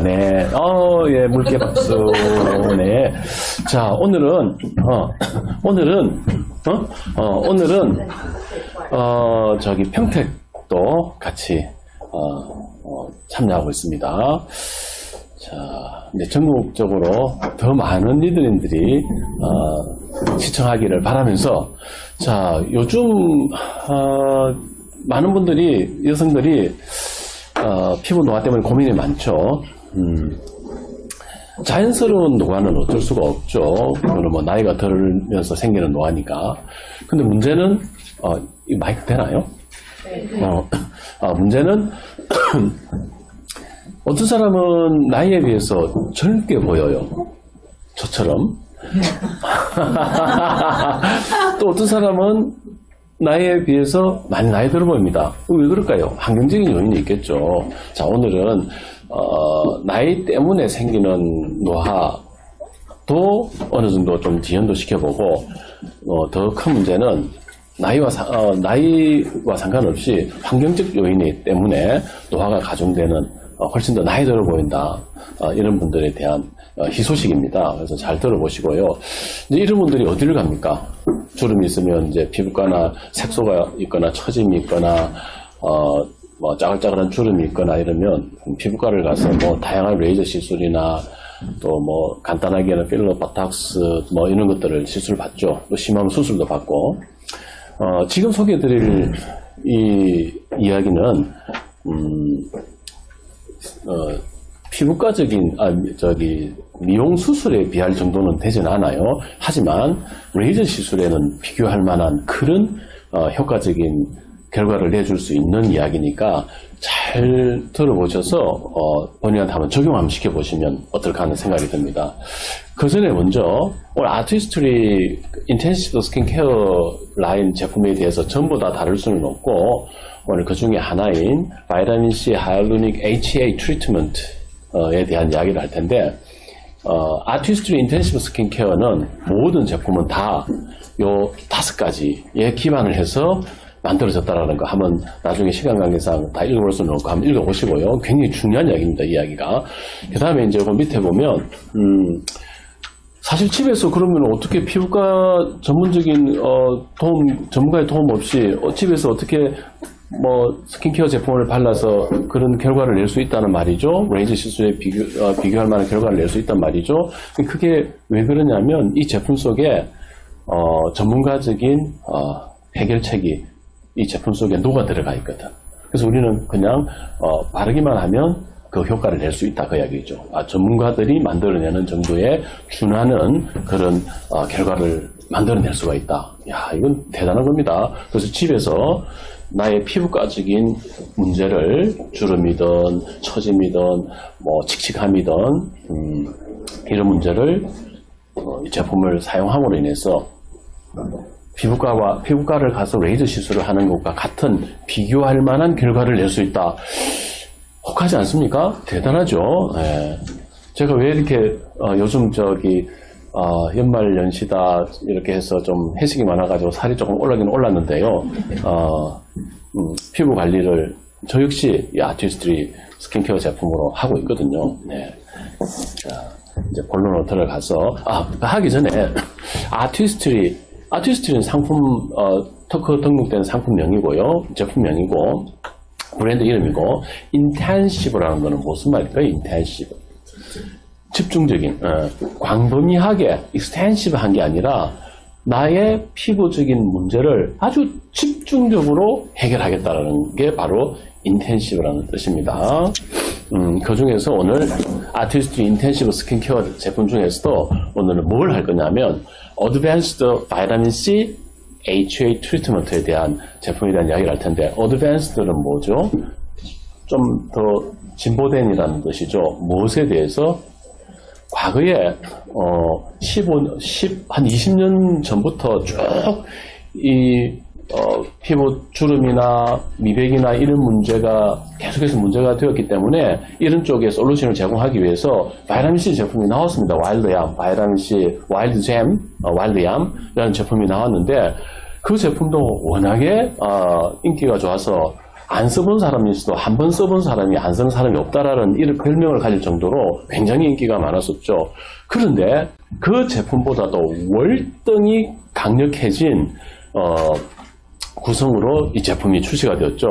네, 예, 물개 박수. 네. 자, 오늘은 저기 평택도 같이, 참여하고 있습니다. 자, 이제 전국적으로 더 많은 리더님들이, 시청하기를 바라면서, 자, 요즘, 많은 분들이, 여성들이, 피부 노화 때문에 고민이 많죠. 자연스러운 노화는 어쩔 수가 없죠. 그거는 뭐 나이가 들면서 생기는 노화니까. 근데 문제는, 이 마이크 되나요? 네. 문제는, 어떤 사람은 나이에 비해서 젊게 보여요. 저처럼. 또 어떤 사람은 나이에 비해서 많이 나이 들어 보입니다. 왜 그럴까요? 환경적인 요인이 있겠죠. 자, 오늘은 나이 때문에 생기는 노화도 어느 정도 좀 지연도 시켜보고, 더 큰 문제는 나이와 상관없이 환경적 요인이 때문에 노화가 가중되는, 훨씬 더 나이 들어 보인다, 이런 분들에 대한 희소식입니다. 그래서 잘 들어보시고요. 이제 이런 분들이 어디를 갑니까? 주름이 있으면 이제 피부과나 색소가 있거나 처짐이 있거나 뭐 짜글짜글한 주름이 있거나 이러면 피부과를 가서 뭐 다양한 레이저 시술이나 또 뭐 간단하게는 필러, 바탁스 뭐 이런 것들을 시술 받죠. 또 심하면 수술도 받고. 지금 소개해드릴 이 이야기는 피부과적인 미용 수술에 비할 정도는 되진 않아요. 하지만 레이저 시술에는 비교할 만한 그런 효과적인 결과를 내줄 수 있는 이야기니까 잘 들어보셔서 본인한테 한번 적용 한번 시켜보시면 어떨까 하는 생각이 듭니다. 그 전에 먼저 오늘 아티스트리 인텐시브 스킨케어 라인 제품에 대해서 전부 다 다룰 수는 없고, 오늘 그 중에 하나인 바이타민C 하이알루로닉 HA 트리트먼트에 대한 이야기를 할 텐데, 아티스트리 인텐시브 스킨케어는 모든 제품은 다 요 5가지에 기반을 해서 만들어졌다라는 거 한번 나중에 시간 관계상 다 읽어볼 수는 없고 한번 읽어보시고요. 굉장히 중요한 이야기입니다, 이 이야기가. 그 다음에 이제 그 밑에 보면, 사실 집에서 그러면 어떻게 피부과 전문적인, 전문가의 도움 없이 집에서 어떻게 뭐 스킨케어 제품을 발라서 그런 결과를 낼 수 있다는 말이죠. 레이저 시술에 비교할 만한 결과를 낼 수 있단 말이죠. 그게 왜 그러냐면 이 제품 속에 전문가적인 해결책이 이 제품 속에 녹아 들어가 있거든. 그래서 우리는 그냥 바르기만 하면 그 효과를 낼 수 있다, 그 이야기죠. 전문가들이 만들어내는 정도에 준하는 그런 결과를 만들어낼 수가 있다. 야, 이건 대단한 겁니다. 그래서 집에서 나의 피부과적인 문제를, 주름이든 처짐이든 뭐 칙칙함이든 이런 문제를 이 제품을 사용함으로 인해서 피부과를 가서 레이저 시술을 하는 것과 같은 비교할 만한 결과를 낼 수 있다. 혹하지 않습니까? 대단하죠. 예. 제가 왜 이렇게 요즘 연말 연시다 이렇게 해서 좀 회식이 많아가지고 살이 조금 올라긴 올랐는데요. 피부 관리를 저 역시 이 아티스트리 스킨케어 제품으로 하고 있거든요. 네. 자, 이제 본론으로 들어가서 하기 전에 아티스트리는 상품 특허 등록된 상품명이고요, 제품명이고 브랜드 이름이고, 인텐시브라는 거는 무슨 말일까요? 인텐시브, 집중적인, 광범위하게 익스텐시브한 게 아니라 나의 피부적인 문제를 아주 집중적으로 해결하겠다는 게 바로 인텐시브라는 뜻입니다. 그 중에서 오늘 아티스트 인텐시브 스킨케어 제품 중에서도 오늘은 뭘 할 거냐면 어드밴스드 바이타민 C HA 트리트먼트에 대한 제품에 대한 이야기를 할 텐데, 어드밴스드는 뭐죠? 좀 더 진보된이라는 뜻이죠. 무엇에 대해서? 과거에 한 20년 전부터 쭉 피부 주름이나 미백이나 이런 문제가 계속해서 문제가 되었기 때문에 이런 쪽에 솔루션을 제공하기 위해서 바이타민C 제품이 나왔습니다. 와일드얌, 바이타민C 와일드잼, 와일드얌이라는 제품이 나왔는데 그 제품도 워낙에 인기가 좋아서 안 써본 사람일수도 한 번 써본 사람이 안 쓰는 사람이 없다라는 이런 별명을 가질 정도로 굉장히 인기가 많았었죠. 그런데 그 제품보다도 월등히 강력해진 구성으로 이 제품이 출시가 되었죠.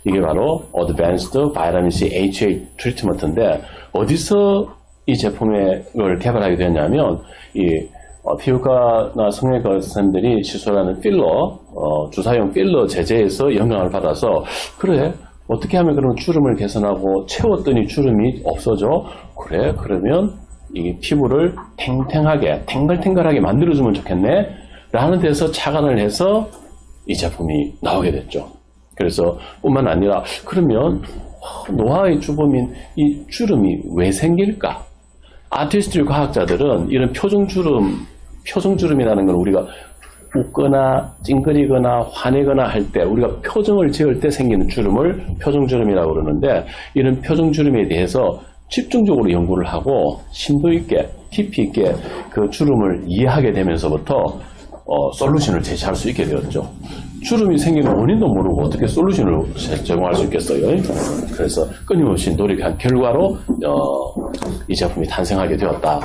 이게 바로 Advanced Vitamin C HA 트리트먼트인데 어디서 이 제품을 개발하게 되었냐면 피부과나 성형외과 선생님들이 시술하는 필러, 주사용 필러 제제에서 영향을 받아서 그래 어떻게 하면 그런 주름을 개선하고 채웠더니 주름이 없어져? 그래 그러면 이 피부를 탱탱하게 탱글탱글하게 만들어주면 좋겠네 라는 데서 착안을 해서 이 제품이 나오게 됐죠. 그래서 뿐만 아니라 그러면 노화의 주범인 이 주름이 왜 생길까? 아티스트 과학자들은 이런 표정주름이라는 건 우리가 웃거나 찡그리거나 화내거나 할 때 우리가 표정을 지을 때 생기는 주름을 표정주름이라고 그러는데 이런 표정주름에 대해서 집중적으로 연구를 하고 심도 있게 깊이 있게 그 주름을 이해하게 되면서부터 솔루션을 제시할 수 있게 되었죠. 주름이 생기는 원인도 모르고 어떻게 솔루션을 제공할 수 있겠어요. 그래서 끊임없이 노력한 결과로 이 제품이 탄생하게 되었다.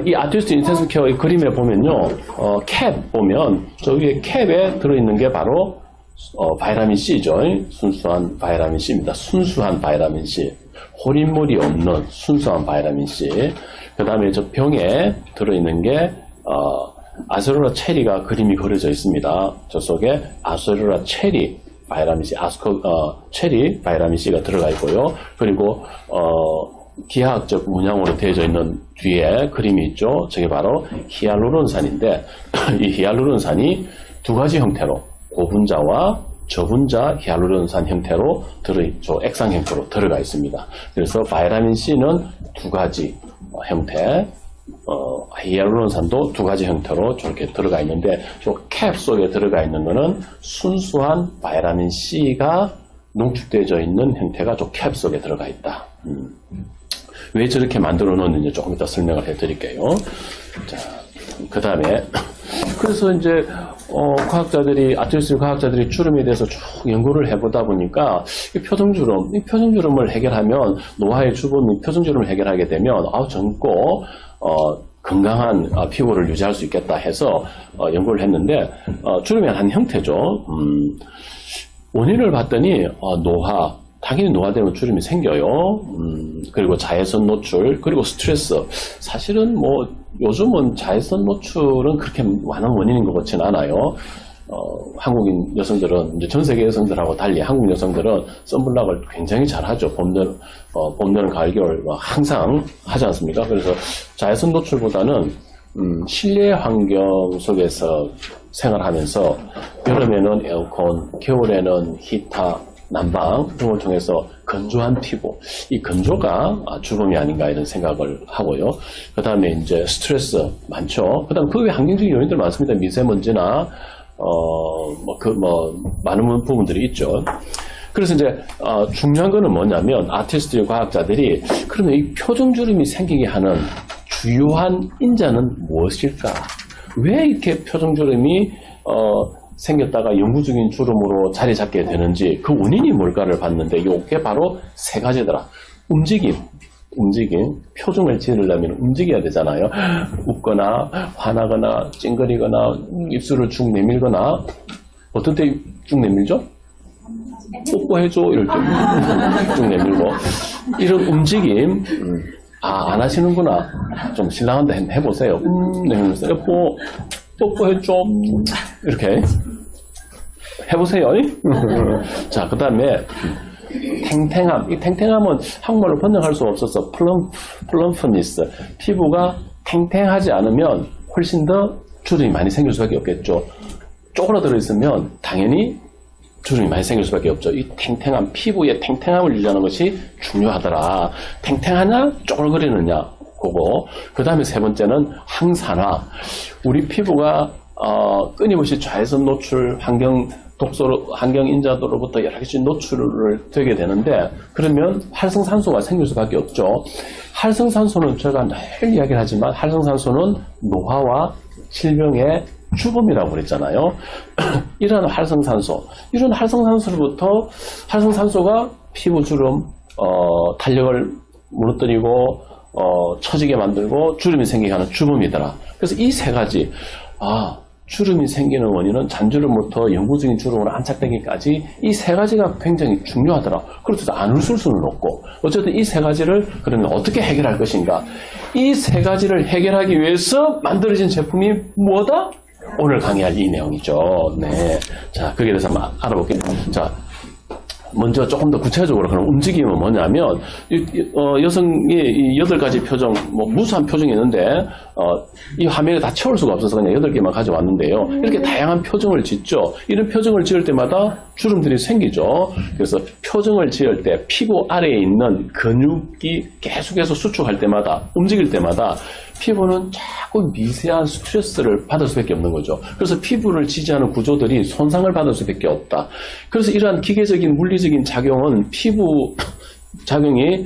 이 아티스트 인텐시브 케어 그림에 보면요. 캡 보면 저기 캡에 들어있는 게 바로 바이타민 C죠. 순수한 바이타민 C입니다. 순수한 바이타민 C. 호린물이 없는 순수한 바이타민 C. 그 다음에 저 병에 들어있는 게 아세로라 체리가 그림이 그려져 있습니다. 저 속에 아세로라 체리 바이타민 C, 체리 바이타민 C가 들어가 있고요. 그리고 기하학적 문양으로 되어져 있는 뒤에 그림이 있죠. 저게 바로 히알루론산인데 이 히알루론산이 두 가지 형태로 고분자와 저분자 히알루론산 형태로 들어있죠. 액상 형태로 들어가 있습니다. 그래서 바이타민 C는 두 가지 형태, 히알루론산도 두 가지 형태로 저렇게 들어가 있는데 저 캡 속에 들어가 있는 거는 순수한 바이타민 C가 농축되어져 있는 형태가 저 캡 속에 들어가 있다. 왜 저렇게 만들어 놓는지 조금 이따 설명을 해드릴게요. 자, 그 다음에 그래서 이제 아티스트 과학자들이 주름에 대해서 쭉 연구를 해보다 보니까 이 표정주름을 해결하면 노화의 주범인 표정주름을 해결하게 되면 젊고 건강한 피부를 유지할 수 있겠다 해서 연구를 했는데 주름의 한 형태죠. 원인을 봤더니 당연히 노화되면 주름이 생겨요. 그리고 자외선 노출, 그리고 스트레스. 사실은 요즘은 자외선 노출은 그렇게 많은 원인인 것 같지는 않아요. 한국인 여성들은, 이제 전 세계 여성들하고 달리 한국 여성들은 선블락을 굉장히 잘 하죠. 봄, 여름, 가을, 겨울 항상 하지 않습니까? 그래서 자외선 노출보다는 실내 환경 속에서 생활하면서 여름에는 에어컨, 겨울에는 히터, 난방 등을 통해서 건조한 피부, 이 건조가 주범이 아닌가 이런 생각을 하고요. 그 다음에 이제 스트레스 많죠. 그 다음 그 외 환경적인 요인들 많습니다. 미세먼지나 많은 부분들이 있죠. 그래서 이제 중요한 거는 뭐냐면 아티스트 과학자들이 그러면 이 표정주름이 생기게 하는 주요한 인자는 무엇일까? 왜 이렇게 표정주름이 생겼다가 영구적인 주름으로 자리 잡게 되는지 그 원인이 뭘까를 봤는데 이게 바로 세 가지더라. 움직임, 표정을 지으려면 움직여야 되잖아요. 웃거나 화나거나 찡그리거나 입술을 쭉 내밀거나 어떤 때 쭉 내밀죠? 뽀뽀해줘 이럴 때 쭉 내밀고 이런 움직임 안 하시는구나. 좀 신랑한테 해보세요. 내밀면서 뽀뽀해줘 이렇게 해보세요. 자, 그 다음에 탱탱함. 이 탱탱함은 한국말로 번역할 수 없어서 플럼프니스. 피부가 탱탱하지 않으면 훨씬 더 주름이 많이 생길 수밖에 없겠죠. 쪼그라들어 있으면 당연히 주름이 많이 생길 수밖에 없죠. 이 탱탱함, 피부의 탱탱함을 유지하는 것이 중요하더라. 탱탱하냐 쪼글거리느냐 그거. 그 다음에 세 번째는 항산화. 우리 피부가 끊임없이 자외선 노출, 환경 인자도로부터 여러 가지 노출을 되게 되는데 그러면 활성산소가 생길 수밖에 없죠. 활성산소는 제가 늘 이야기를 하지만 활성산소는 노화와 질병의 주범이라고 그랬잖아요. 이런 활성산소, 이런 활성산소로부터 활성산소가 피부 주름, 탄력을 무너뜨리고 처지게 만들고 주름이 생기게 하는 주범이더라. 그래서 이 세 가지, 주름이 생기는 원인은 잔주름부터 영구적인 주름으로 안착되기까지 이 세 가지가 굉장히 중요하더라. 그렇죠. 안 웃을 수는 없고. 어쨌든 이 세 가지를 그러면 어떻게 해결할 것인가? 이 세 가지를 해결하기 위해서 만들어진 제품이 뭐다? 오늘 강의할 이 내용이죠. 네. 자, 거기에 대해서 한번 알아볼게요. 자, 먼저 조금 더 구체적으로 그런 움직임은 뭐냐면, 여성의 이 8가지 표정, 무수한 표정이 있는데, 이 화면에 다 채울 수가 없어서 그냥 8개만 가져왔는데요. 이렇게 다양한 표정을 짓죠. 이런 표정을 지을 때마다 주름들이 생기죠. 그래서 표정을 지을 때 피부 아래에 있는 근육이 계속해서 수축할 때마다, 움직일 때마다 피부는 자꾸 미세한 스트레스를 받을 수밖에 없는 거죠. 그래서 피부를 지지하는 구조들이 손상을 받을 수밖에 없다. 그래서 이러한 기계적인 물리적인 작용은 피부 작용이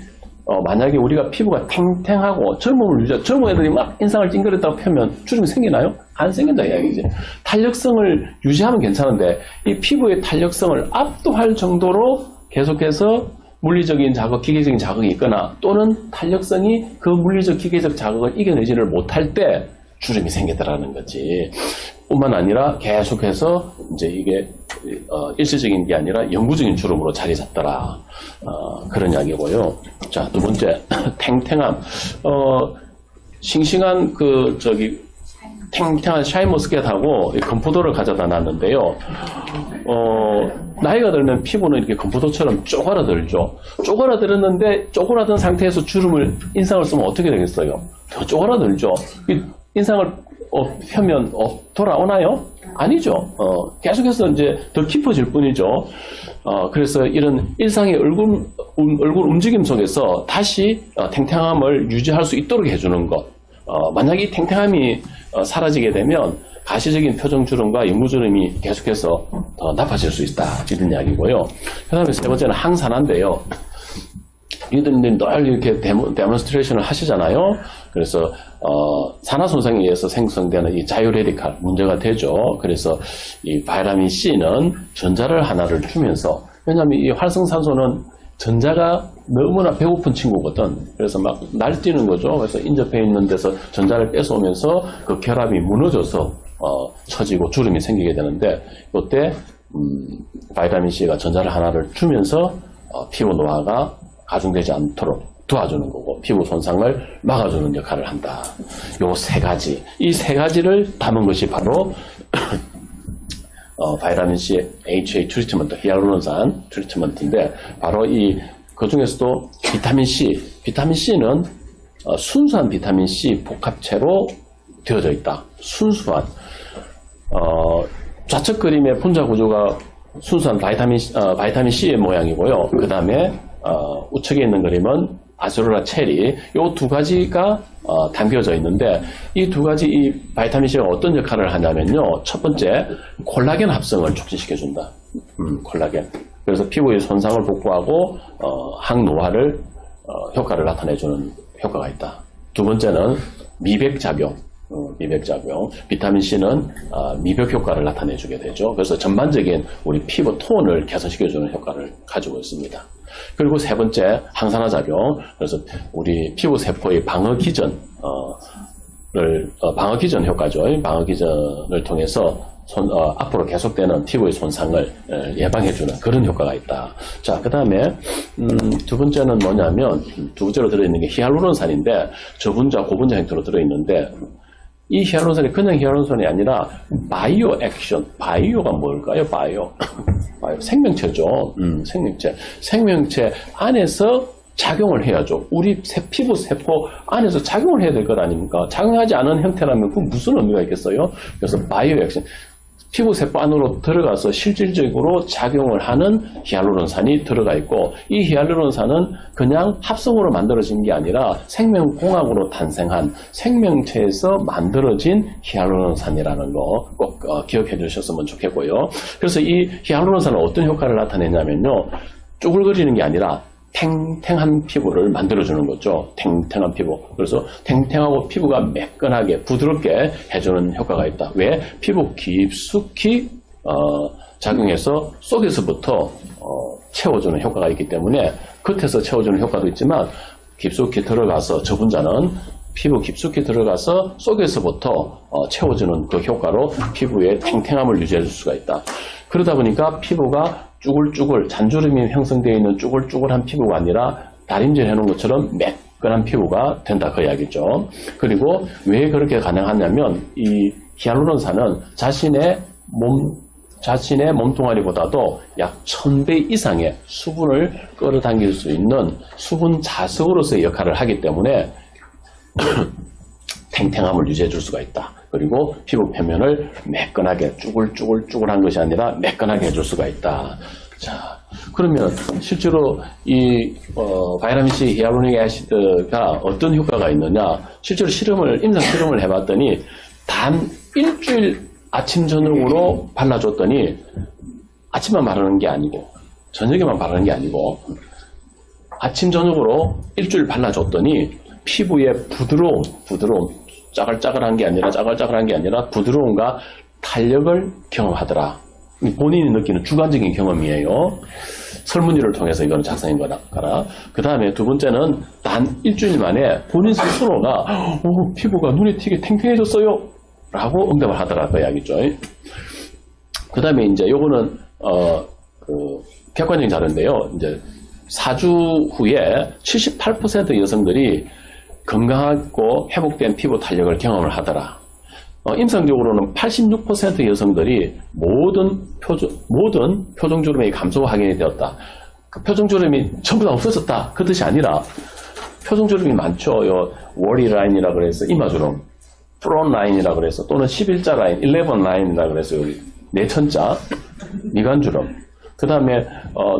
만약에 우리가 피부가 탱탱하고 젊음을 유지하고 젊은 애들이 막 인상을 찡그렸다고 펴면 주름이 생기나요? 안 생긴다 이야기지. 탄력성을 유지하면 괜찮은데 이 피부의 탄력성을 압도할 정도로 계속해서 물리적인 자극, 기계적인 자극이 있거나 또는 탄력성이 그 물리적, 기계적 자극을 이겨내지를 못할 때 주름이 생기더라는 거지. 뿐만 아니라 계속해서 이제 이게 일시적인 게 아니라 영구적인 주름으로 자리 잡더라. 그런 이야기고요. 자, 두 번째, 탱탱함. 싱싱한 탱탱한 샤인머스켓하고 건포도를 가져다 놨는데요. 나이가 들면 피부는 이렇게 건포도처럼 쪼그라들죠. 쪼그라들었는데 쪼그라든 상태에서 주름을 인상을 쓰면 어떻게 되겠어요? 더 쪼그라들죠. 인상을 펴면 돌아오나요? 아니죠. 계속해서 이제 더 깊어질 뿐이죠. 그래서 이런 일상의 얼굴 움직임 속에서 다시 탱탱함을 유지할 수 있도록 해주는 것. 만약에 이 탱탱함이 사라지게 되면 가시적인 표정주름과 영구주름이 계속해서 더 나빠질 수 있다. 이런 이야기고요. 그 다음에 세 번째는 항산화인데요. 이들은 늘 이렇게 데몬스트레이션을 하시잖아요. 그래서 산화 손상에 의해서 생성되는 이 자유레디칼 문제가 되죠. 그래서 이 바이타민 C는 전자를 하나를 주면서, 왜냐하면 이 활성산소는 전자가 너무나 배고픈 친구거든. 그래서 막 날뛰는 거죠. 그래서 인접해 있는 데서 전자를 뺏어오면서 그 결합이 무너져서 처지고 주름이 생기게 되는데, 이때 바이타민 C가 전자를 하나를 주면서 피부 노화가 가중되지 않도록 도와주는 거고 피부 손상을 막아주는 역할을 한다. 요 세 가지, 이 세 가지를 담은 것이 바로 바이타민 C HA 트리트먼트, 히알루론산 트리트먼트인데, 바로 그 중에서도 비타민 C는 순수한 비타민 C 복합체로 되어져 있다. 순수한 좌측 그림의 분자 구조가 순수한 바이타민 C의 모양이고요. 그 다음에 우측에 있는 그림은 아즈로라 체리, 이 두 가지가 담겨져 있는데, 이 두 가지 이 바이타민 C가 어떤 역할을 하냐면요. 첫 번째, 콜라겐 합성을 촉진시켜준다. 콜라겐. 그래서 피부의 손상을 복구하고 항노화를 효과를 나타내주는 효과가 있다. 두 번째는 미백작용. 비타민 C는 미백 효과를 나타내주게 되죠. 그래서 전반적인 우리 피부 톤을 개선시켜주는 효과를 가지고 있습니다. 그리고 세 번째, 항산화 작용. 그래서 우리 피부 세포의 방어 기전을 방어 기전 효과죠. 방어 기전을 통해서 앞으로 계속되는 피부의 손상을 예방해주는 그런 효과가 있다. 자, 그 다음에 두 번째는 뭐냐면, 두 번째로 들어있는 게 히알루론산인데, 저분자, 고분자 형태로 들어있는데, 이 히알루론산이 그냥 히알루론산이 아니라 바이오 액션. 바이오가 뭘까요? 바이오. 생명체죠. 생명체 안에서 작용을 해야죠. 우리 피부 세포 안에서 작용을 해야 될 것 아닙니까? 작용하지 않은 형태라면 그 무슨 의미가 있겠어요? 그래서 바이오 액션. 피부 세포 안으로 들어가서 실질적으로 작용을 하는 히알루론산이 들어가 있고, 이 히알루론산은 그냥 합성으로 만들어진 게 아니라 생명공학으로 탄생한 생명체에서 만들어진 히알루론산이라는 거 꼭 기억해 주셨으면 좋겠고요. 그래서 이 히알루론산은 어떤 효과를 나타내냐면요, 쪼글거리는 게 아니라 탱탱한 피부를 만들어주는 거죠. 탱탱한 피부. 그래서 탱탱하고 피부가 매끈하게 부드럽게 해주는 효과가 있다. 왜? 피부 깊숙이 작용해서 속에서부터 채워주는 효과가 있기 때문에 겉에서 채워주는 효과도 있지만 깊숙이 들어가서 저 분자는 피부 깊숙이 들어가서 속에서부터 채워주는 그 효과로 피부의 탱탱함을 유지해 줄 수가 있다. 그러다 보니까 피부가 쭈글쭈글 잔주름이 형성되어 있는 쭈글쭈글한 피부가 아니라 다림질 해놓은 것처럼 매끈한 피부가 된다 그 이야기죠. 그리고 왜 그렇게 가능하냐면 이 히알루론산은 자신의 몸뚱아리보다도 약 1000배 이상의 수분을 끌어당길 수 있는 수분 자석으로서의 역할을 하기 때문에 탱탱함을 유지해 줄 수가 있다. 그리고 피부 표면을 매끈하게 쭈글쭈글한 것이 아니라 매끈하게 해줄 수가 있다. 자, 그러면 실제로 이 바이타민C 히알루로닉 애시드가 어떤 효과가 있느냐? 실제로 임상 실험을 해봤더니 단 일주일 아침 저녁으로 발라줬더니 아침만 바르는 게 아니고 저녁에만 바르는 게 아니고 아침 저녁으로 일주일 발라줬더니 피부의 부드러움 짜글짜글한 게 아니라 부드러움과 탄력을 경험하더라. 본인이 느끼는 주관적인 경험이에요. 설문지를 통해서 이거는 작성한 거라. 그 다음에 두 번째는 단 일주일 만에 본인 스스로가 피부가 눈에 튀게 탱탱해졌어요 라고 응답을 하더라 그 이야기죠. 그 다음에 이제 요거는 객관적인 자료인데요. 이제 4주 후에 78% 여성들이 건강하고 회복된 피부 탄력을 경험을 하더라. 임상적으로는 86% 여성들이 모든 표정주름이 감소 확인이 되었다. 그 표정주름이 전부 다 없어졌다. 그 뜻이 아니라 표정주름이 많죠. 워리 라인이라 그래서 이마주름, 프론 라인이라 그래서 또는 11자 라인, 11 라인이라 그래서 여기 내천자, 미간주름. 그 다음에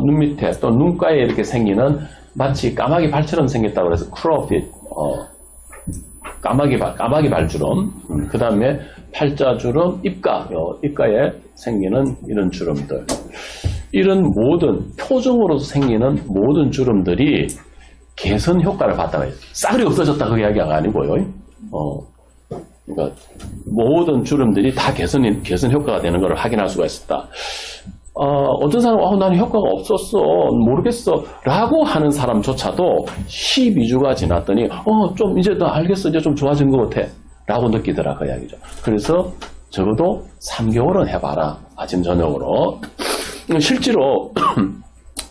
눈 밑에 또 눈가에 이렇게 생기는 마치 까마귀 발처럼 생겼다고 그래서 크로우핏, 까마귀 발주름, 그 다음에 팔자주름, 입가에 생기는 이런 주름들. 이런 모든 표정으로서 생기는 모든 주름들이 개선 효과를 봤다고 해요. 싸그리 없어졌다 그 이야기가 아니고요. 그러니까 모든 주름들이 다 개선 효과가 되는 것을 확인할 수가 있었다. 어떤 사람은 나는 효과가 없었어 모르겠어 라고 하는 사람조차도 12주가 지났더니 좀 이제 나 알겠어 이제 좀 좋아진 것 같아 라고 느끼더라 그 이야기죠. 그래서 적어도 3개월은 해봐라 아침 저녁으로. 실제로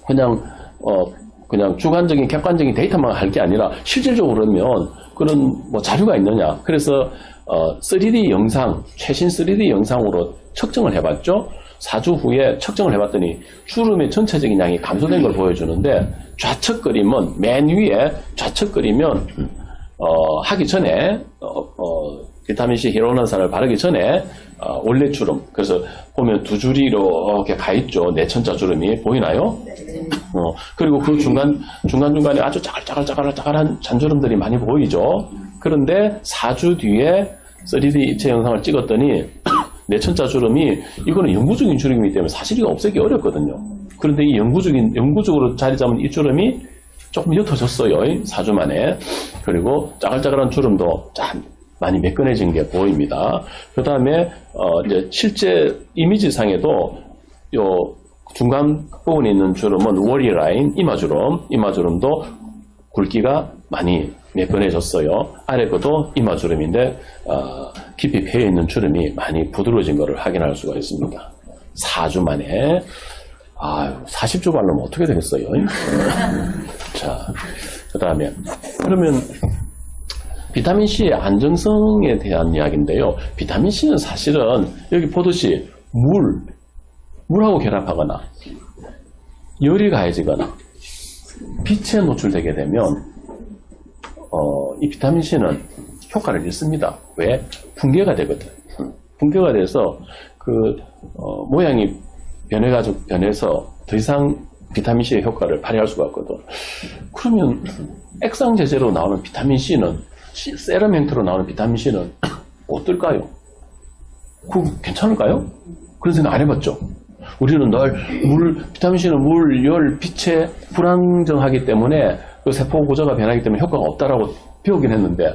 그냥 주관적인 객관적인 데이터만 할 게 아니라 실질적으로 그러면 그런 자료가 있느냐. 그래서 3D 영상 최신 3D 영상으로 측정을 해봤죠. 4주 후에 측정을 해봤더니 주름의 전체적인 양이 감소된 걸 보여주는데 좌측 그림은 맨 위에 좌측 그리면 하기 전에 비타민C 히알루론산을 바르기 전에 원래 주름 그래서 보면 두 줄이 이렇게 가 있죠. 내천자 주름이 보이나요? 그리고 그 중간중간에 아주 짜글짜글한 잔주름들이 많이 보이죠. 그런데 4주 뒤에 3D 입체 영상을 찍었더니 내천자 주름이 이거는 영구적인 주름이기 때문에 사실 이거 없애기 어렵거든요. 그런데 이 영구적으로 자리 잡은 이 주름이 조금 옅어졌어요. 4주 만에. 그리고 짜글짜글한 주름도 많이 매끈해진 게 보입니다. 그 다음에 이제 실제 이미지상에도 요 중간 부분에 있는 주름은 워리 라인, 이마주름도 굵기가 많이 매끈해졌어요. 아래 것도 이마주름인데 깊이 패여 있는 주름이 많이 부드러워진 것을 확인할 수가 있습니다. 4주 만에 40주 바르면 어떻게 되겠어요? 자, 그 다음에 그러면 비타민C의 안정성에 대한 이야기인데요. 비타민C는 사실은 여기 보듯이 물하고 결합하거나 열이 가해지거나 빛에 노출되게 되면 이 비타민C는 효과를 잃습니다. 왜? 붕괴가 되거든. 붕괴가 돼서 모양이 변해서 더 이상 비타민C의 효과를 발휘할 수가 없거든. 그러면 액상 제제로 나오는 비타민C는 세럼 형태로 나오는 비타민C는 어떨까요? 그거 괜찮을까요? 그런 생각 안 해봤죠? 우리는 늘 비타민C는 물, 열, 빛에 불안정하기 때문에 그 세포 구조가 변하기 때문에 효과가 없다라고 배우긴 했는데,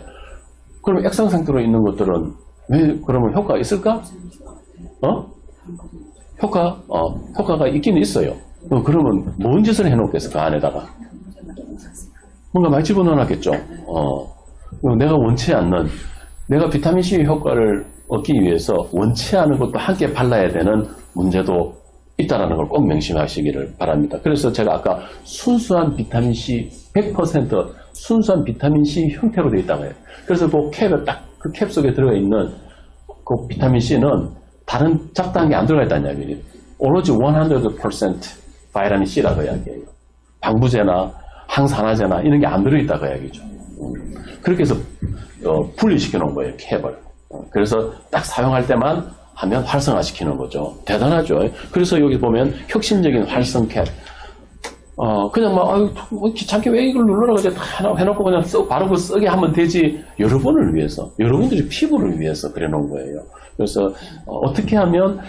그럼 액상 상태로 있는 것들은 왜 그러면 효과가 있을까? 효과가 있긴 있어요. 그러면 뭔 짓을 해놓겠어, 그 안에다가? 뭔가 많이 집어넣어놨겠죠. 내가 원치 않는, 내가 비타민C 효과를 얻기 위해서 원치 않은 것도 함께 발라야 되는 문제도 있다는 걸 꼭 명심하시기를 바랍니다. 그래서 제가 아까 순수한 비타민C 100% 순수한 비타민C 형태로 되어 있다고 해요. 그래서 그 캡에 딱 그 캡 속에 들어가 있는 그 비타민C는 다른 잡다한 게 안 들어가 있다는 이야기예요. 오로지 100% 바이타민 C라고 이야기해요. 방부제나 항산화제나 이런 게 안 들어있다고 이야기죠. 그렇게 해서 분리시켜 놓은 거예요, 캡을. 그래서 딱 사용할 때만 하면 활성화시키는 거죠. 대단하죠. 그래서 여기 보면 혁신적인 활성 캡. 그냥 귀찮게 왜 이걸 눌러라 그래 다 해놓고 그냥 바르고 쓰게 하면 되지. 여러분을 위해서, 여러분들의 피부를 위해서 그래 놓은 거예요. 그래서 어떻게 하면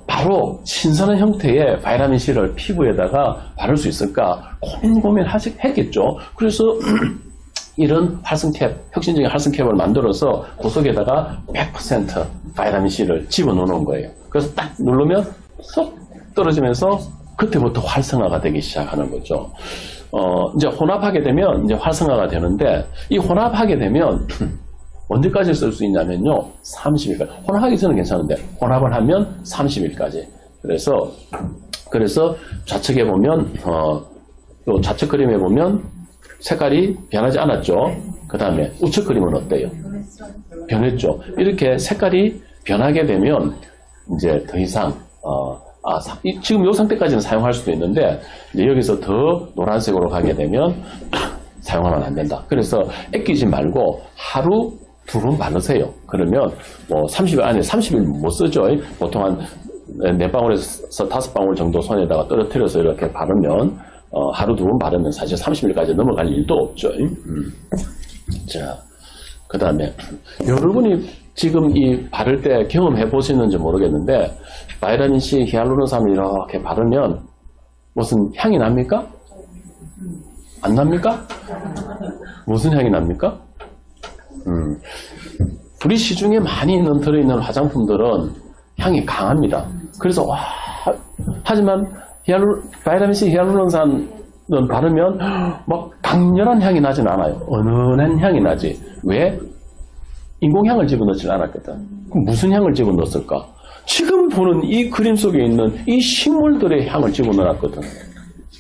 바로 신선한 형태의 바이타민 C를 피부에다가 바를 수 있을까 고민했겠죠. 그래서 이런 활성캡, 혁신적인 활성캡을 만들어서 그 속에다가 100% 바이타민 C를 집어넣는 거예요. 그래서 딱 누르면 쏙 떨어지면서 그때부터 활성화가 되기 시작하는 거죠. 이제 혼합하게 되면 이제 활성화가 되는데, 이 혼합하게 되면 언제까지 쓸 수 있냐면요, 30일까지. 혼합하기 전은 괜찮은데 혼합을 하면 30일까지. 그래서 좌측에 보면 또 좌측 그림에 보면 색깔이 변하지 않았죠. 그 다음에 우측 그림은 어때요? 변했죠. 이렇게 색깔이 변하게 되면 이제 더 이상 지금 이 상태까지는 사용할 수도 있는데, 이제 여기서 더 노란색으로 가게 되면 사용하면 안 된다. 그래서 아끼지 말고 하루 2번 바르세요. 그러면 30일 안에 30일 못 쓰죠. 보통 한 4방울에서 5방울 정도 손에다가 떨어뜨려서 이렇게 바르면 하루 2번 바르면 사실 30일까지 넘어갈 일도 없죠. 자, 그 다음에 여러분이 지금 이 바를 때 경험해 보시는지 모르겠는데, 바이타민 C, 히알루론산을 이렇게 바르면 무슨 향이 납니까? 안 납니까? 무슨 향이 납니까? 우리 시중에 많이 들어있는 화장품들은 향이 강합니다. 그래서 하지만 바이타민 C, 히알루론산은 바르면 막 강렬한 향이 나진 않아요. 은은한 향이 나지. 왜? 인공향을 집어넣지 않았거든. 그럼 무슨 향을 집어넣었을까? 지금 보는 이 그림 속에 있는 이 식물들의 향을 집어넣었거든.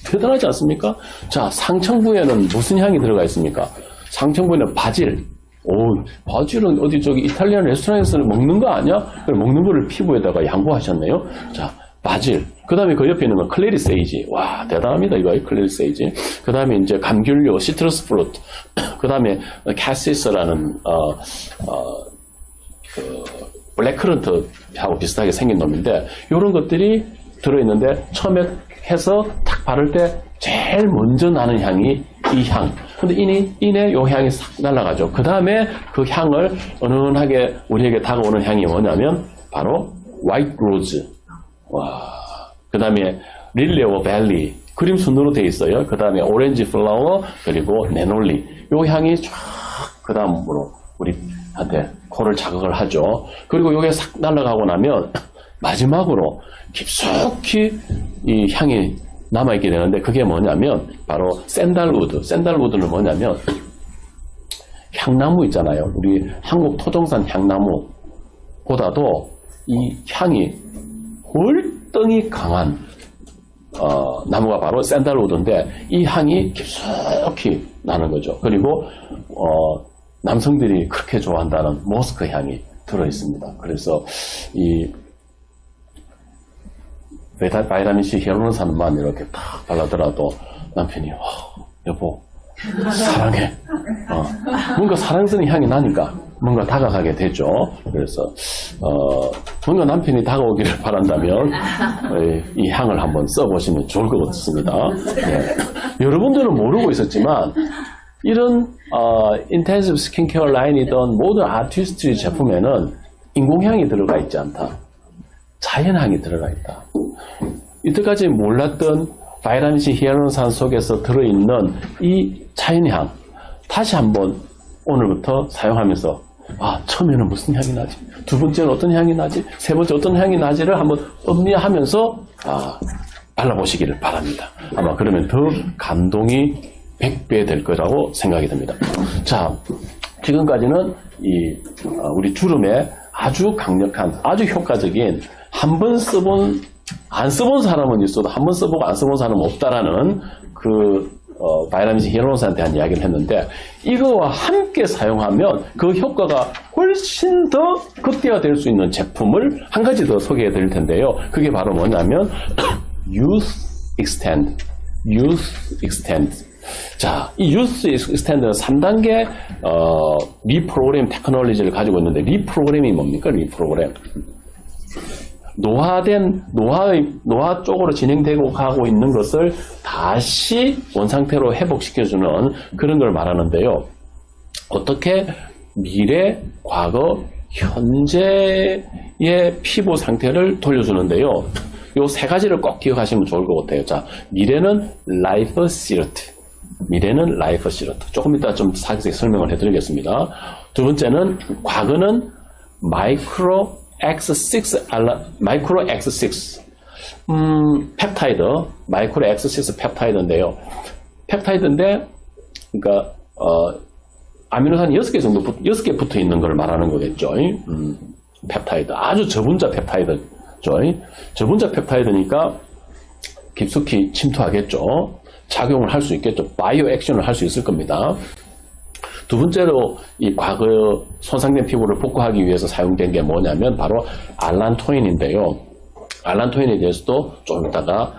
대단하지 않습니까? 자, 상층부에는 무슨 향이 들어가 있습니까? 상층부에는 바질. 바질은 어디 이탈리안 레스토랑에서는 먹는 거 아니야? 먹는 거를 피부에다가 양보하셨네요. 자, 바질. 그 다음에 그 옆에 있는 건 클레리세이지. 와, 대단합니다, 이거, 클레리세이지. 그 다음에 이제 감귤류, 시트러스 프루트. 그 다음에 캐시스라는, 블랙커런트하고 비슷하게 생긴 놈인데, 요런 것들이 들어있는데, 처음에 해서 탁 바를 때 제일 먼저 나는 향이 이 향. 근데 이내 요 향이 싹 날아가죠. 그 다음에 그 향을 은은하게 우리에게 다가오는 향이 뭐냐면, 바로 화이트 로즈. 와. 그 다음에 릴리 오브 밸리, 그림 순으로 되어 있어요. 그 다음에 오렌지 플라워, 그리고 네놀리. 요 향이 쫙 그 다음으로 우리한테 코를 자극을 하죠. 그리고 요게 싹 날아가고 나면 마지막으로 깊숙이 이 향이 남아있게 되는데, 그게 뭐냐면 바로 샌달우드. 샌달우드는 뭐냐면 향나무 있잖아요. 우리 한국 토종산 향나무보다도 이 향이 월등히 강한 나무가 바로 샌달우드인데, 이 향이 깊숙이 나는 거죠. 그리고 남성들이 그렇게 좋아한다는 모스크 향이 들어있습니다. 그래서 이 바이타민 C, 히알루론산만 이렇게 탁 발라더라도 남편이 여보 사랑해. 뭔가 사랑스러운 향이 나니까 뭔가 다가가게 되죠. 그래서 뭔가 남편이 다가오기를 바란다면 이 향을 한번 써보시면 좋을 것 같습니다. 네. 여러분들은 모르고 있었지만 이런 인텐시브 스킨케어 라인이던 모든 아티스트의 제품에는 인공향이 들어가 있지 않다. 자연항이 들어가 있다. 이때까지 몰랐던 바이타민 C 히알루론산 속에서 들어있는 이 자연향 다시 한번 오늘부터 사용하면서 처음에는 무슨 향이 나지? 두 번째는 어떤 향이 나지? 세 번째 어떤 향이 나지를 한번 음미하면서 발라보시기를 바랍니다. 아마 그러면 더 감동이 100배 될 거라고 생각이 듭니다. 자, 지금까지는 우리 주름에 아주 강력한, 아주 효과적인 한 번 써본, 안 써본 사람은 있어도 한 번 써보고 안 써본 사람은 없다라는 바이타민 C 히알루론산에 대한 이야기를 했는데, 이거와 함께 사용하면 그 효과가 훨씬 더 극대화될 수 있는 제품을 한 가지 더 소개해 드릴 텐데요. 그게 바로 뭐냐면 Youth Extend. 자, 이 Youth Extend는 3단계 리프로그램 테크놀로지를 가지고 있는데, 리프로그램이 뭡니까? 리프로그램. 노화 쪽으로 진행되고 가고 있는 것을 다시 원상태로 회복시켜주는 그런 걸 말하는데요. 어떻게 미래, 과거, 현재의 피부 상태를 돌려주는데요. 요 세 가지를 꼭 기억하시면 좋을 것 같아요. 자, 미래는 라이프 시러트. 조금 이따 좀 자세히 설명을 해드리겠습니다. 두 번째는 과거는 마이크로 X6 펩타이드, 마이크로 X6 펩타이드인데요. 펩타이드인데, 그러니까, 아미노산이 6개 정도, 6개 붙어 있는 걸 말하는 거겠죠. 펩타이드. 아주 저분자 펩타이드죠. 저분자 펩타이드니까 깊숙이 침투하겠죠. 작용을 할 수 있겠죠. 바이오 액션을 할 수 있을 겁니다. 두 번째로 이 과거 손상된 피부를 복구하기 위해서 사용된 게 뭐냐면 바로 알란토인인데요. 알란토인에 대해서도 좀 이따가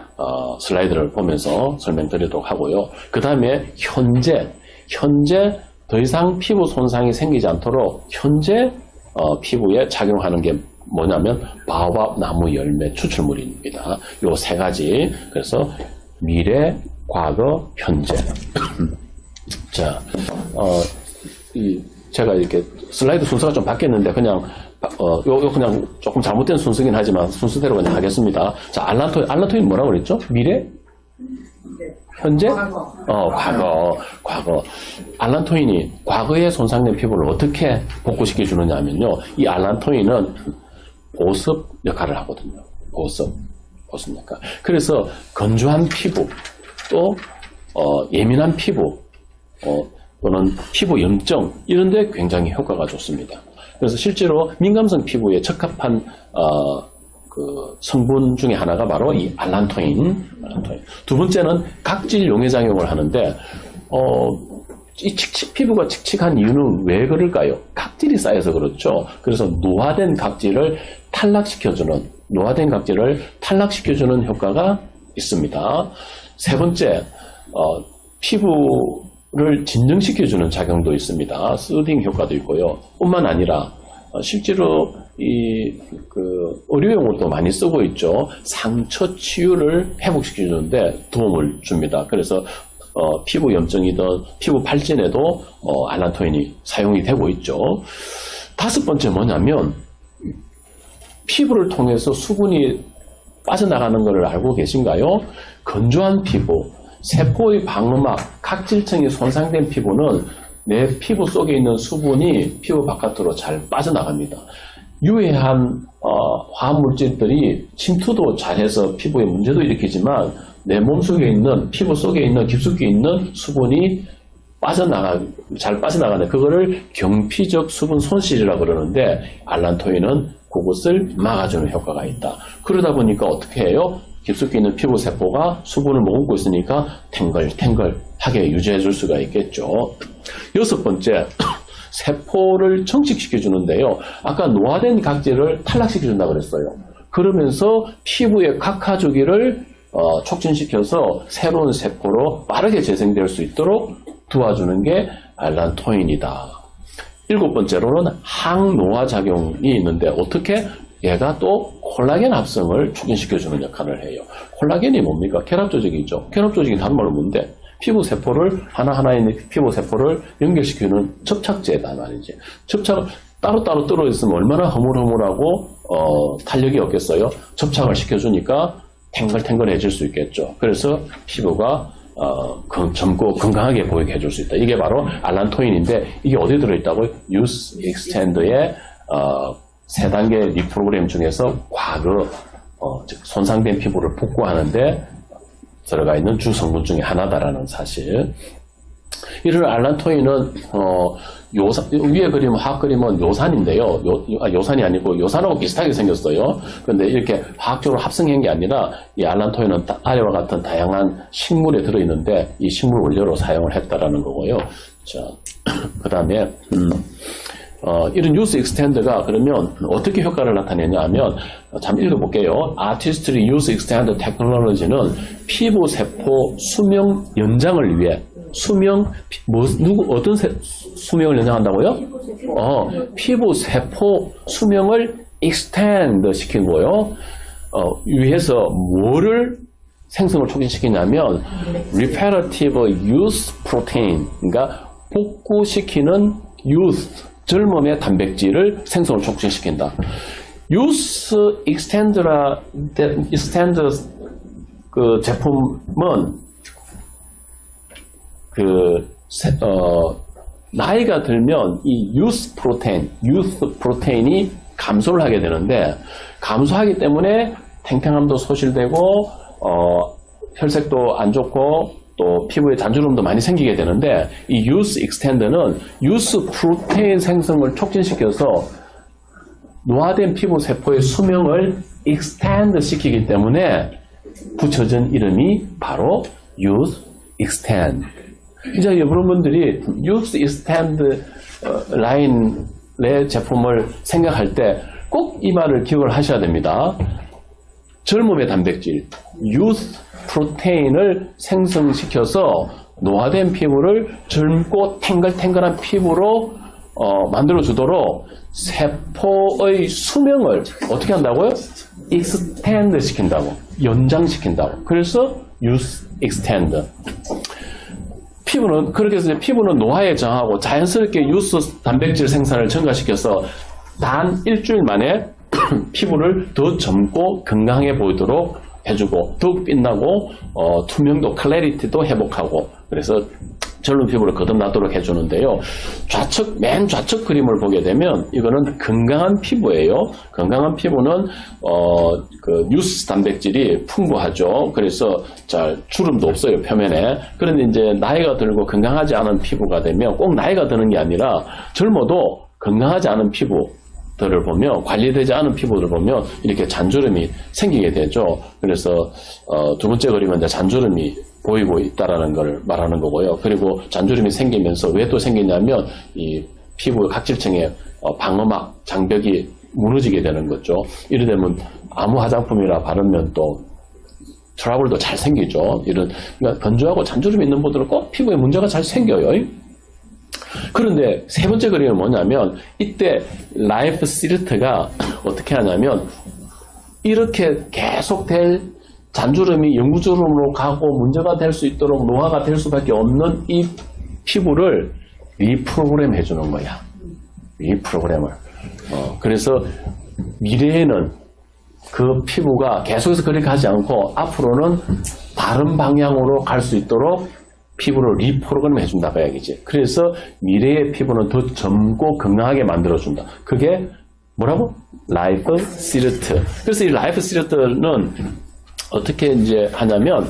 슬라이드를 보면서 설명드리도록 하고요. 그 다음에 현재 더 이상 피부 손상이 생기지 않도록 현재 피부에 작용하는 게 뭐냐면 바오밥 나무 열매 추출물입니다. 요 세 가지. 그래서 미래, 과거, 현재. 자, 제가 이렇게 슬라이드 순서가 좀 바뀌었는데 그냥 그냥 조금 잘못된 순서긴 하지만 순서대로 그냥 하겠습니다. 자, 알란토인 뭐라고 그랬죠? 미래? 현재? 과거. 알란토인이 과거에 손상된 피부를 어떻게 복구시켜 주느냐면요. 이 알란토인은 보습 역할을 하거든요. 보습 역할. 그래서 건조한 피부, 또 예민한 피부, 또는 피부 염증 이런 데 굉장히 효과가 좋습니다. 그래서 실제로 민감성 피부에 적합한 그 성분 중에 하나가 바로 이 알란토인. 두 번째는 각질 용해 작용을 하는데 이 피부가 칙칙한 이유는 왜 그럴까요? 각질이 쌓여서 그렇죠. 그래서 노화된 각질을 탈락시켜주는 효과가 있습니다. 세 번째, 피부를 진정시켜주는 작용도 있습니다. 스딩 효과도 있고요. 뿐만 아니라 실제로 의료용으로도 많이 쓰고 있죠. 상처 치유를 회복시켜주는데 도움을 줍니다. 그래서 피부 염증이든 피부 발진에도 알란토인이 사용이 되고 있죠. 다섯 번째 뭐냐면 피부를 통해서 수분이 빠져나가는 것을 알고 계신가요? 건조한 피부, 세포의 방음막, 각질층이 손상된 피부는 내 피부 속에 있는 수분이 피부 바깥으로 잘 빠져나갑니다. 유해한 화합물질들이 침투도 잘해서 피부에 문제도 일으키지만 내 몸속에 있는 피부 속에 있는 깊숙이 있는 수분이 잘 빠져나가는 그거를 경피적 수분 손실이라고 그러는데 알란토인은 그것을 막아주는 효과가 있다. 그러다 보니까 어떻게 해요? 깊숙이 있는 피부 세포가 수분을 머금고 있으니까 탱글탱글하게 유지해 줄 수가 있겠죠. 여섯 번째, 세포를 정식시켜 주는데요. 아까 노화된 각질을 탈락시켜 준다고 그랬어요. 그러면서 피부의 각화 주기를 촉진시켜서 새로운 세포로 빠르게 재생될 수 있도록 도와주는 게 알란토인이다. 일곱 번째로는 항노화 작용이 있는데 어떻게? 얘가 또 콜라겐 합성을 촉진시켜주는 역할을 해요. 콜라겐이 뭡니까? 결합조직이죠. 결합조직이 다른 말로 뭔데? 피부 세포를 하나하나 있는 피부 세포를 연결시키는 접착제다 말이지. 따로따로 떨어져 있으면 얼마나 허물허물하고 탄력이 없겠어요. 접착을 시켜주니까 탱글탱글해질 수 있겠죠. 그래서 피부가 젊고 건강하게 보이게 해줄 수 있다. 이게 바로 알란토인인데 이게 어디에 들어있다고요? 유스 익스텐드의 3단계 리프로그램 중에서 과거 즉 손상된 피부를 복구하는데 들어가 있는 주성분 중에 하나다라는 사실. 이런 알란토인은 위에 그림은 화학 그림은 요산인데요. 요산이 아니고 요산하고 비슷하게 생겼어요. 그런데 이렇게 화학적으로 합성한 게 아니라 이 알란토인은 아래와 같은 다양한 식물에 들어있는데 이 식물 원료로 사용을 했다라는 거고요. 자, 그 다음에 이런 유스 익스텐드가 그러면 어떻게 효과를 나타내냐 하면 잠 읽어볼게요. 아티스트리 유스 익스텐드 테크놀로지는 피부 세포 수명 연장을 위해 어떤 수명을 연장한다고요? 피부 세포 수명을 extend 시킨 거예요. 위해서 뭐를 생성을 촉진시키냐면 reparative youth protein, 그러니까 복구시키는 youth, 젊음의 단백질을 생성을 촉진시킨다. youth extend 그 제품은 나이가 들면 이 youth 프로테인이 감소를 하게 되는데, 감소하기 때문에 탱탱함도 소실되고, 혈색도 안 좋고, 또 피부에 잔주름도 많이 생기게 되는데, 이 youth extend는 youth 프로테인 생성을 촉진시켜서 노화된 피부 세포의 수명을 extend 시키기 때문에 붙여진 이름이 바로 youth extend. 이제 여러분들이 유스 익스텐드 라인의 제품을 생각할 때 꼭 이 말을 기억을 하셔야 됩니다. 젊음의 단백질, 유스 프로테인을 생성시켜서 노화된 피부를 젊고 탱글탱글한 피부로 만들어주도록 세포의 수명을 어떻게 한다고요? 익스텐드 시킨다고, 연장시킨다고. 그래서 유스 익스텐드. 피부는 그렇게 해서 피부는 노화에 저항하고 자연스럽게 유스 단백질 생산을 증가시켜서 단 일주일 만에 피부를 더 젊고 건강해 보이도록 해주고 더욱 빛나고 투명도, 클래리티도 회복하고, 그래서 젊은 피부를 거듭나도록 해주는데요. 맨 좌측 그림을 보게 되면 이거는 건강한 피부예요. 건강한 피부는 그 유스 단백질이 풍부하죠. 그래서 잘 주름도 없어요, 표면에. 그런데 이제 나이가 들고 건강하지 않은 피부가 되면, 꼭 나이가 드는 게 아니라 젊어도 건강하지 않은 피부들을 보면, 관리되지 않은 피부를 보면 이렇게 잔주름이 생기게 되죠. 그래서 두 번째 그림은 이제 잔주름이 보이고 있다라는 걸 말하는 거고요. 그리고 잔주름이 생기면서 왜 또 생기냐면 이 피부 각질층의 방어막 장벽이 무너지게 되는 거죠. 이래 되면 아무 화장품이나 바르면 또 트러블도 잘 생기죠. 그러니까 건조하고 잔주름 있는 분들은 꼭 피부에 문제가 잘 생겨요. 그런데 세 번째 그림은 뭐냐면, 이때 라이프 시르트가 어떻게 하냐면, 이렇게 계속될 잔주름이 영구주름으로 가고 문제가 될 수 있도록 노화가 될 수밖에 없는 이 피부를 리프로그램 해주는 거야. 리프로그램을. 그래서 미래에는 그 피부가 계속해서 그렇게 하지 않고 앞으로는 다른 방향으로 갈 수 있도록 피부를 리프로그램 해준다고 해야겠지. 그래서 미래의 피부는 더 젊고 건강하게 만들어준다. 그게 뭐라고? 라이프 시르트. 그래서 이 라이프 시르트는 어떻게 이제 하냐면,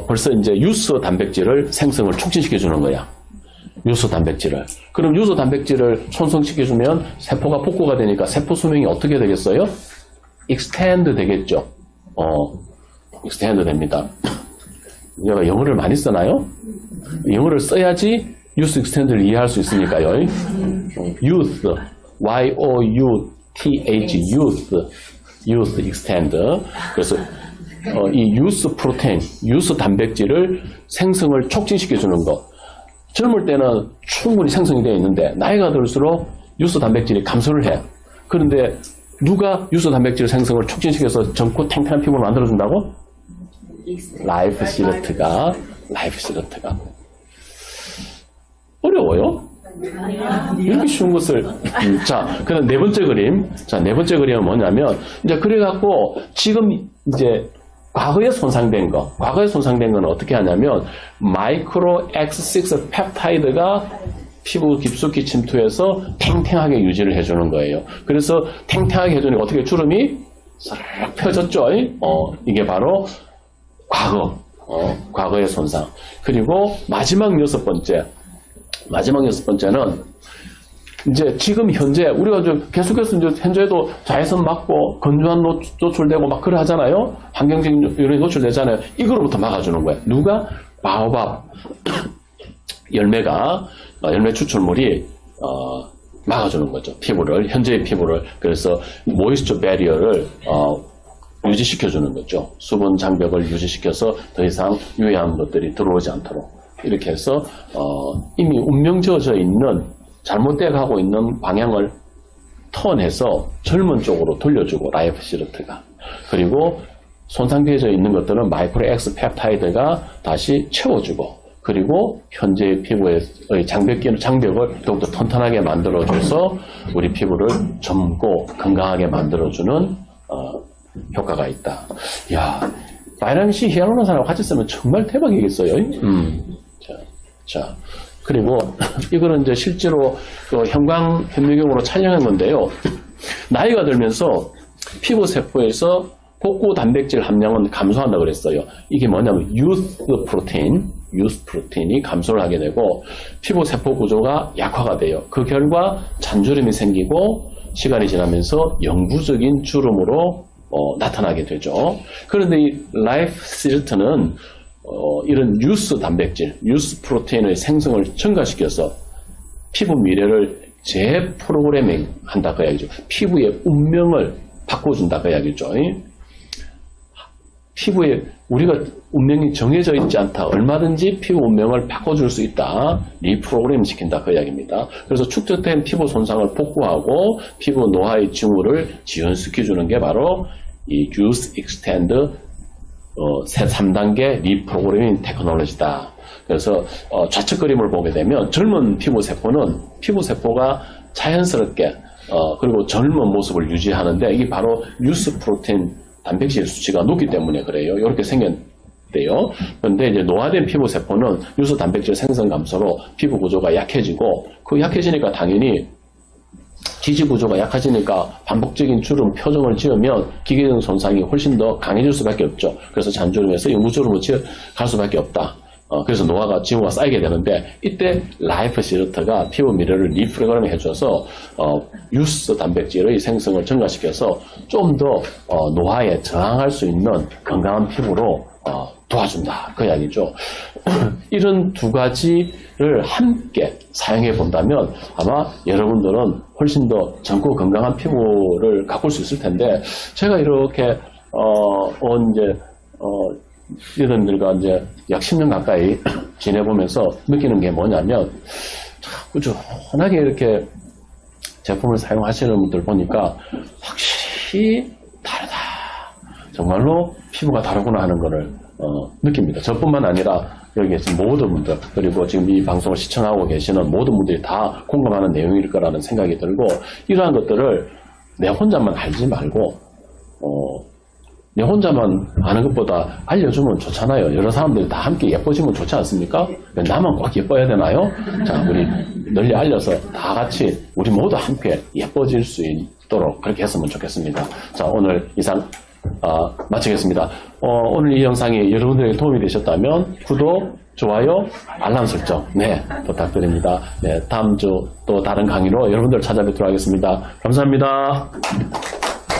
벌써 이제 유수 단백질을 생성을 촉진시켜주는 거야. 유수 단백질을. 그럼 유수 단백질을 손성시켜주면 세포가 복구가 되니까 세포 수명이 어떻게 되겠어요? extend 되겠죠. extend 됩니다. 제가 영어를 많이 쓰나요? 영어를 써야지 유스 익스텐드를 이해할 수 있으니까요. youth, Y-O-U-T-H, youth extend. 그래서 이 유스 프로테인, 유스 단백질을 생성을 촉진시켜주는 것. 젊을 때는 충분히 생성이 되어 있는데 나이가 들수록 유스 단백질이 감소를 해. 그런데 누가 유스 단백질 생성을 촉진시켜서 젊고 탱탱한 피부를 만들어준다고? 라이프 시르트가. 어려워요? 이렇게 쉬운 것을. 자, 그럼 네 번째 그림. 자, 네 번째 그림은 뭐냐면, 이제 그래갖고, 지금 이제, 과거에 손상된 건 어떻게 하냐면, 마이크로 X6 펩타이드가 피부 깊숙이 침투해서 탱탱하게 유지를 해주는 거예요. 그래서 탱탱하게 해주니까 어떻게 주름이 싹 펴졌죠? 이게 바로 과거의 손상. 그리고 마지막 여섯 번째는 이제 지금 현재 우리가 계속해서 이제 현재도 자외선 맞고 건조한 노출되고 막 그래 하잖아요. 환경적인 요인이 노출되잖아요. 이거로부터 막아주는 거예요. 누가? 바오밥 열매 추출물이 막아주는 거죠. 현재의 피부를. 그래서 모이스처 배리어를 유지시켜주는 거죠. 수분 장벽을 유지시켜서 더 이상 유해한 것들이 들어오지 않도록 이렇게 해서 이미 운명지어져 있는 잘못돼 가고 있는 방향을 턴해서 젊은 쪽으로 돌려주고 라이프 시르트가. 그리고 손상되어져 있는 것들은 마이크로 X 펩타이드가 다시 채워주고, 그리고 현재의 피부의 장벽을 더욱더 튼튼하게 만들어줘서 우리 피부를 젊고 건강하게 만들어주는 효과가 있다. 이야, 바이타민 C 히알루론산하고 같이 쓰면 정말 대박이겠어요. 자, 그리고 이거는 이제 실제로 형광 현미경으로 촬영한 건데요. 나이가 들면서 피부 세포에서 복구 단백질 함량은 감소한다고 그랬어요. 이게 뭐냐면 유스 프로테인이 감소를 하게 되고 피부 세포 구조가 약화가 돼요. 그 결과 잔주름이 생기고 시간이 지나면서 영구적인 주름으로 나타나게 되죠. 그런데 이 라이프 시르트는 이런 유스 단백질, 유스 프로테인의 생성을 증가시켜서 피부 미래를 재프로그래밍 한다 그 이야기죠. 피부의 운명을 바꿔준다 그 이야기죠. 피부에 우리가 운명이 정해져 있지 않다. 얼마든지 피부 운명을 바꿔줄 수 있다. 리프로그램 시킨다 그 이야기입니다. 그래서 축적된 피부 손상을 복구하고 피부 노화의 징후를 지연시켜주는 게 바로 이 주스 익스텐드 3단계 리프로그래밍 테크놀로지다. 그래서 좌측 그림을 보게 되면 젊은 피부 세포가 자연스럽게 그리고 젊은 모습을 유지하는데 이게 바로 유스 프로테인 단백질 수치가 높기 때문에 그래요. 이렇게 생겼대요. 그런데 이제 노화된 피부 세포는 유수 단백질 생성 감소로 피부 구조가 약해지고 그 약해지니까 당연히 지지 구조가 약해지니까 반복적인 주름 표정을 지으면 기계적 손상이 훨씬 더 강해질 수밖에 없죠. 그래서 잔주름에서 영구주름으로 갈 수밖에 없다. 그래서 노화가 징후가 쌓이게 되는데 이때 라이프 시르트가 피부 미래를 리프로그램 해줘서 유스 단백질의 생성을 증가시켜서 좀 더 노화에 저항할 수 있는 건강한 피부로 도와준다 그 이야기죠. 이런 두 가지를 함께 사용해 본다면 아마 여러분들은 훨씬 더 젊고 건강한 피부를 가꿀 수 있을 텐데 제가 이렇게 여러분들과 이제 약 10년 가까이 지내보면서 느끼는 게 뭐냐면 꾸준하게 이렇게 제품을 사용하시는 분들 보니까 확실히 다르다. 정말로 피부가 다르구나 하는 거를 느낍니다. 저뿐만 아니라 여기 계신 모든 분들 그리고 지금 이 방송을 시청하고 계시는 모든 분들이 다 공감하는 내용일 거라는 생각이 들고 이러한 것들을 내 혼자만 알지 말고 내 혼자만 아는 것보다 알려주면 좋잖아요. 여러 사람들이 다 함께 예뻐지면 좋지 않습니까? 나만 꼭 예뻐야 되나요? 자, 우리 널리 알려서 다 같이 우리 모두 함께 예뻐질 수 있도록 그렇게 했으면 좋겠습니다. 자, 오늘 이상 마치겠습니다. 오늘 이 영상이 여러분들에게 도움이 되셨다면 구독, 좋아요, 알람 설정 부탁드립니다. 다음 주 또 다른 강의로 여러분들 찾아뵙도록 하겠습니다. 감사합니다.